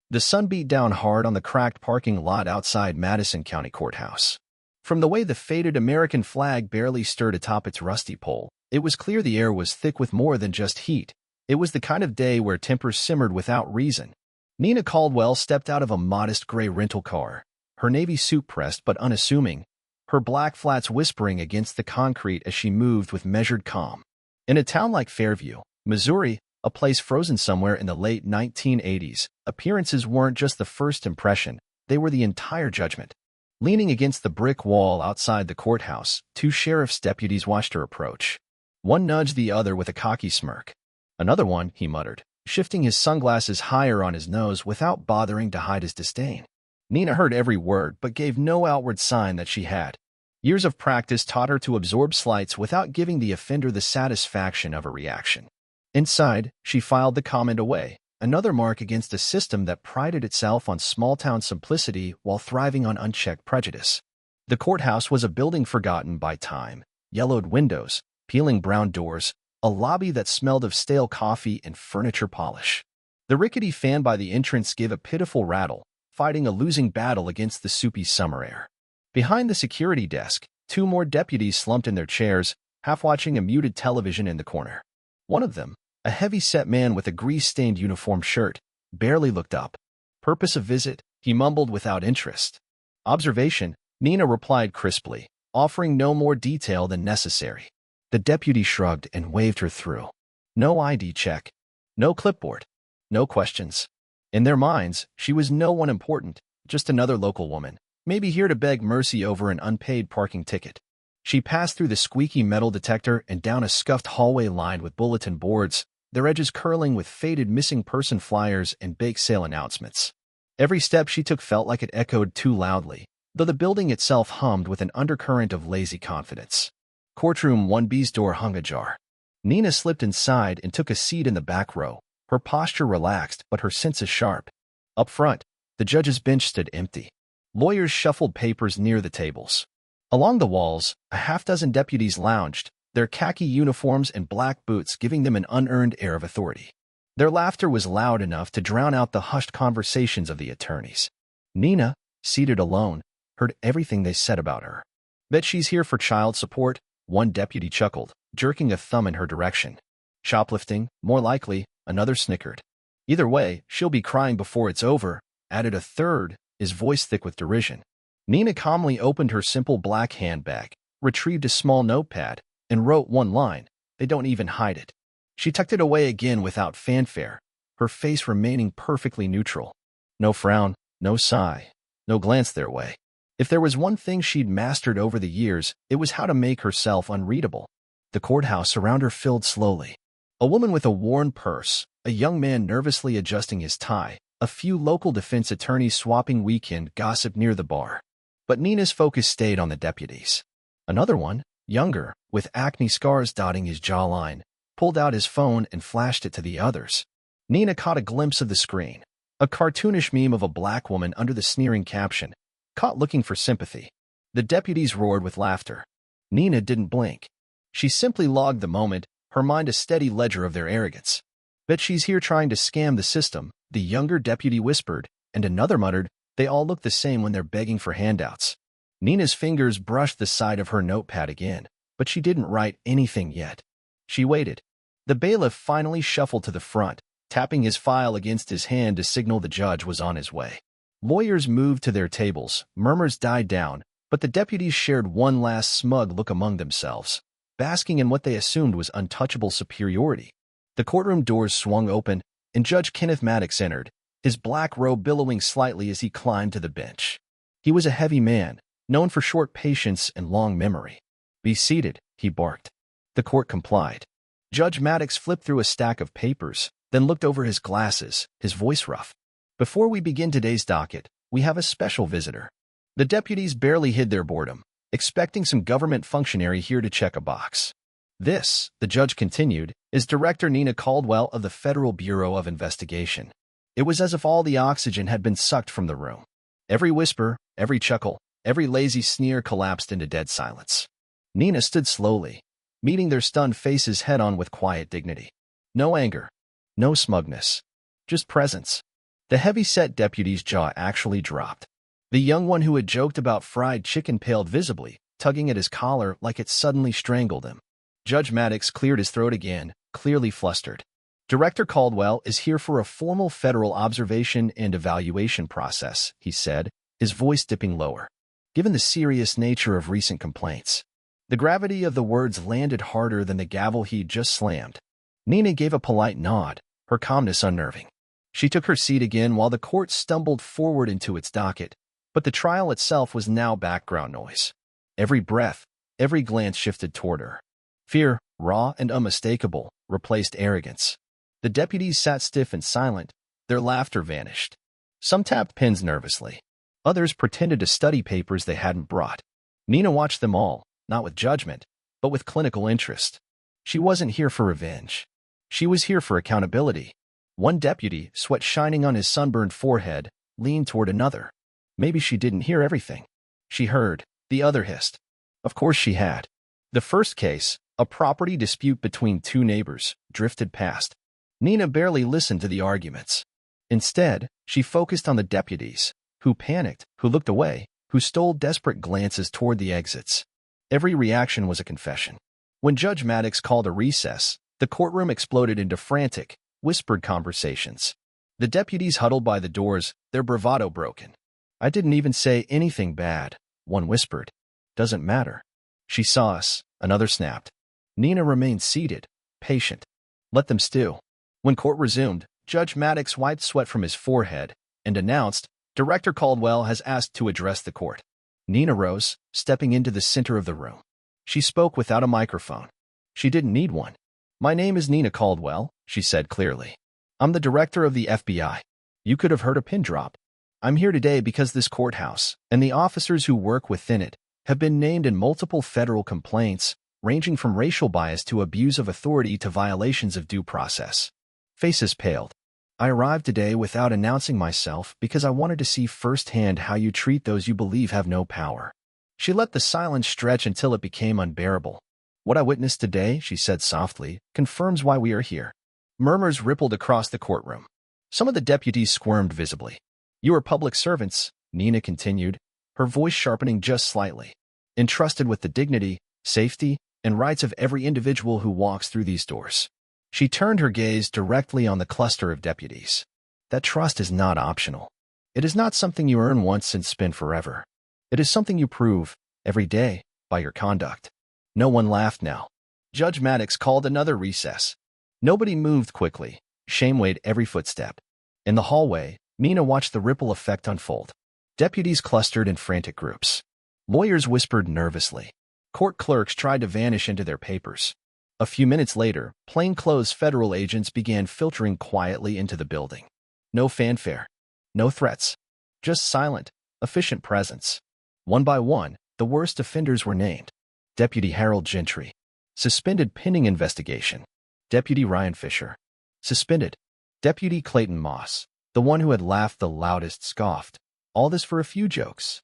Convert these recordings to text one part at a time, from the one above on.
The sun beat down hard on the cracked parking lot outside Madison County Courthouse. From the way the faded American flag barely stirred atop its rusty pole, it was clear the air was thick with more than just heat. It was the kind of day where tempers simmered without reason. Nina Caldwell stepped out of a modest gray rental car, her navy suit pressed but unassuming, her black flats whispering against the concrete as she moved with measured calm. In a town like Fairview, Missouri, a place frozen somewhere in the late 1980s, appearances weren't just the first impression, they were the entire judgment. Leaning against the brick wall outside the courthouse, two sheriff's deputies watched her approach. One nudged the other with a cocky smirk. "Another one," he muttered, shifting his sunglasses higher on his nose without bothering to hide his disdain. Nina heard every word but gave no outward sign that she had. Years of practice taught her to absorb slights without giving the offender the satisfaction of a reaction. Inside, she filed the comment away, another mark against a system that prided itself on small-town simplicity while thriving on unchecked prejudice. The courthouse was a building forgotten by time, yellowed windows, peeling brown doors, a lobby that smelled of stale coffee and furniture polish. The rickety fan by the entrance gave a pitiful rattle, fighting a losing battle against the soupy summer air. Behind the security desk, two more deputies slumped in their chairs, half watching a muted television in the corner. One of them, a heavy-set man with a grease-stained uniform shirt, barely looked up. "Purpose of visit?" he mumbled without interest. "Observation," Nina replied crisply, offering no more detail than necessary. The deputy shrugged and waved her through. No ID check. No clipboard. No questions. In their minds, she was no one important, just another local woman, maybe here to beg mercy over an unpaid parking ticket. She passed through the squeaky metal detector and down a scuffed hallway lined with bulletin boards, their edges curling with faded missing person flyers and bake sale announcements. Every step she took felt like it echoed too loudly, though the building itself hummed with an undercurrent of lazy confidence. Courtroom 1B's door hung ajar. Nina slipped inside and took a seat in the back row, her posture relaxed but her senses sharp. Up front, the judge's bench stood empty. Lawyers shuffled papers near the tables. Along the walls, a half-dozen deputies lounged, their khaki uniforms and black boots giving them an unearned air of authority. Their laughter was loud enough to drown out the hushed conversations of the attorneys. Nina, seated alone, heard everything they said about her. "Bet she's here for child support," one deputy chuckled, jerking a thumb in her direction. "Shoplifting, more likely," another snickered. "Either way, she'll be crying before it's over," added a third, his voice thick with derision. Nina calmly opened her simple black handbag, retrieved a small notepad, and wrote one line. They don't even hide it. She tucked it away again without fanfare, her face remaining perfectly neutral. No frown, no sigh, no glance their way. If there was one thing she'd mastered over the years, it was how to make herself unreadable. The courthouse around her filled slowly. A woman with a worn purse, a young man nervously adjusting his tie, a few local defense attorneys swapping weekend gossip near the bar. But Nina's focus stayed on the deputies. Another one, younger, with acne scars dotting his jawline, pulled out his phone and flashed it to the others. Nina caught a glimpse of the screen, a cartoonish meme of a black woman under the sneering caption, "Caught looking for sympathy." The deputies roared with laughter. Nina didn't blink. She simply logged the moment, her mind a steady ledger of their arrogance. "Bet she's here trying to scam the system," the younger deputy whispered, and another muttered, "They all look the same when they're begging for handouts." Nina's fingers brushed the side of her notepad again, but she didn't write anything yet. She waited. The bailiff finally shuffled to the front, tapping his file against his hand to signal the judge was on his way. Lawyers moved to their tables, murmurs died down, but the deputies shared one last smug look among themselves, basking in what they assumed was untouchable superiority. The courtroom doors swung open, and Judge Kenneth Maddox entered, his black robe billowing slightly as he climbed to the bench. He was a heavy man, known for short patience and long memory. "Be seated," he barked. The court complied. Judge Maddox flipped through a stack of papers, then looked over his glasses, his voice rough. "Before we begin today's docket, we have a special visitor." The deputies barely hid their boredom, expecting some government functionary here to check a box. "This," the judge continued, "is Director Nina Caldwell of the Federal Bureau of Investigation." It was as if all the oxygen had been sucked from the room. Every whisper, every chuckle, every lazy sneer collapsed into dead silence. Nina stood slowly, meeting their stunned faces head-on with quiet dignity. No anger, no smugness, just presence. The heavy-set deputy's jaw actually dropped. The young one who had joked about fried chicken paled visibly, tugging at his collar like it suddenly strangled him. Judge Maddox cleared his throat again, clearly flustered. Director Caldwell is here for a formal federal observation and evaluation process, he said, his voice dipping lower. Given the serious nature of recent complaints, the gravity of the words landed harder than the gavel he'd just slammed. Nina gave a polite nod, her calmness unnerving. She took her seat again while the court stumbled forward into its docket, but the trial itself was now background noise. Every breath, every glance shifted toward her. Fear, raw and unmistakable, replaced arrogance. The deputies sat stiff and silent, their laughter vanished. Some tapped pens nervously. Others pretended to study papers they hadn't brought. Nina watched them all, not with judgment, but with clinical interest. She wasn't here for revenge. She was here for accountability. One deputy, sweat shining on his sunburned forehead, leaned toward another. Maybe she didn't hear everything. She heard, the other hissed. Of course she had. The first case, a property dispute between two neighbors, drifted past. Nina barely listened to the arguments. Instead, she focused on the deputies, who panicked, who looked away, who stole desperate glances toward the exits. Every reaction was a confession. When Judge Maddox called a recess, the courtroom exploded into frantic, whispered conversations. The deputies huddled by the doors, their bravado broken. I didn't even say anything bad, one whispered. Doesn't matter. She saw us, another snapped. Nina remained seated, patient. Let them stew. When court resumed, Judge Maddox wiped sweat from his forehead and announced, Director Caldwell has asked to address the court. Nina rose, stepping into the center of the room. She spoke without a microphone. She didn't need one. My name is Nina Caldwell, she said clearly. I'm the director of the FBI. You could have heard a pin drop. I'm here today because this courthouse, and the officers who work within it, have been named in multiple federal complaints, ranging from racial bias to abuse of authority to violations of due process. Faces paled. I arrived today without announcing myself because I wanted to see firsthand how you treat those you believe have no power. She let the silence stretch until it became unbearable. What I witnessed today, she said softly, confirms why we are here. Murmurs rippled across the courtroom. Some of the deputies squirmed visibly. You are public servants, Nina continued, her voice sharpening just slightly, entrusted with the dignity, safety, and rights of every individual who walks through these doors. She turned her gaze directly on the cluster of deputies. That trust is not optional. It is not something you earn once and spend forever. It is something you prove, every day, by your conduct. No one laughed now. Judge Maddox called another recess. Nobody moved quickly. Shame weighed every footstep. In the hallway, Nina watched the ripple effect unfold. Deputies clustered in frantic groups. Lawyers whispered nervously. Court clerks tried to vanish into their papers. A few minutes later, plainclothes federal agents began filtering quietly into the building. No fanfare. No threats. Just silent, efficient presence. One by one, the worst offenders were named. Deputy Harold Gentry. Suspended pending investigation. Deputy Ryan Fisher. Suspended. Deputy Clayton Moss, the one who had laughed the loudest, scoffed. All this for a few jokes.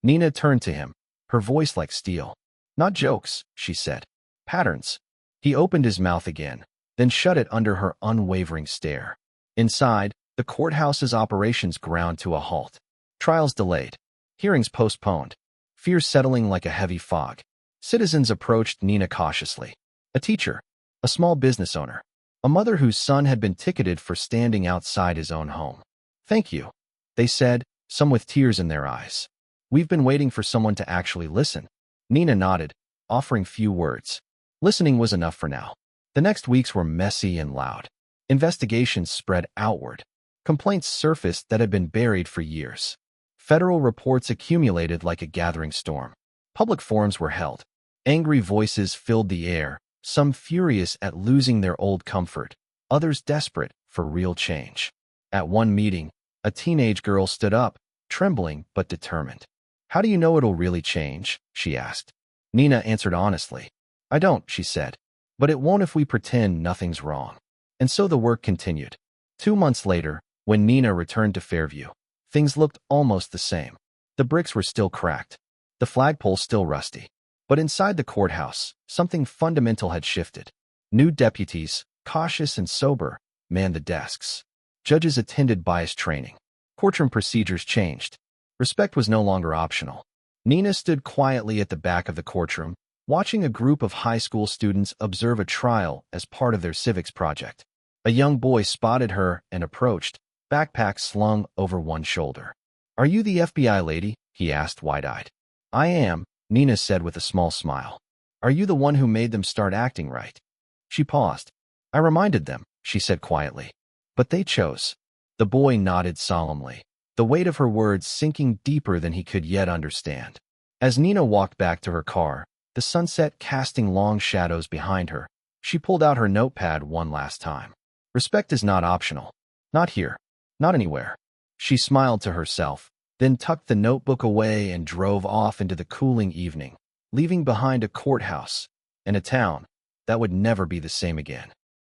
Nina turned to him, her voice like steel. Not jokes, she said. Patterns. He opened his mouth again, then shut it under her unwavering stare. Inside, the courthouse's operations ground to a halt. Trials delayed. Hearings postponed. Fear settling like a heavy fog. Citizens approached Nina cautiously. A teacher. A small business owner. A mother whose son had been ticketed for standing outside his own home. Thank you, they said, some with tears in their eyes. We've been waiting for someone to actually listen. Nina nodded, offering few words. Listening was enough for now. The next weeks were messy and loud. Investigations spread outward. Complaints surfaced that had been buried for years. Federal reports accumulated like a gathering storm. Public forums were held. Angry voices filled the air, some furious at losing their old comfort, others desperate for real change. At one meeting, a teenage girl stood up, trembling but determined. How do you know it'll really change? She asked. Nina answered honestly. I don't, she said. But it won't if we pretend nothing's wrong. And so the work continued. 2 months later, when Nina returned to Fairview, things looked almost the same. The bricks were still cracked. The flagpole still rusty. But inside the courthouse, something fundamental had shifted. New deputies, cautious and sober, manned the desks. Judges attended bias training. Courtroom procedures changed. Respect was no longer optional. Nina stood quietly at the back of the courtroom, watching a group of high school students observe a trial as part of their civics project. A young boy spotted her and approached, backpack slung over one shoulder. "Are you the FBI lady?" he asked wide-eyed. "I am," Nina said with a small smile. "Are you the one who made them start acting right?" She paused. "I reminded them," she said quietly. "But they chose." The boy nodded solemnly, the weight of her words sinking deeper than he could yet understand. As Nina walked back to her car, the sunset casting long shadows behind her, she pulled out her notepad one last time. Respect is not optional. Not here. Not anywhere. She smiled to herself, then tucked the notebook away and drove off into the cooling evening, leaving behind a courthouse and a town that would never be the same again.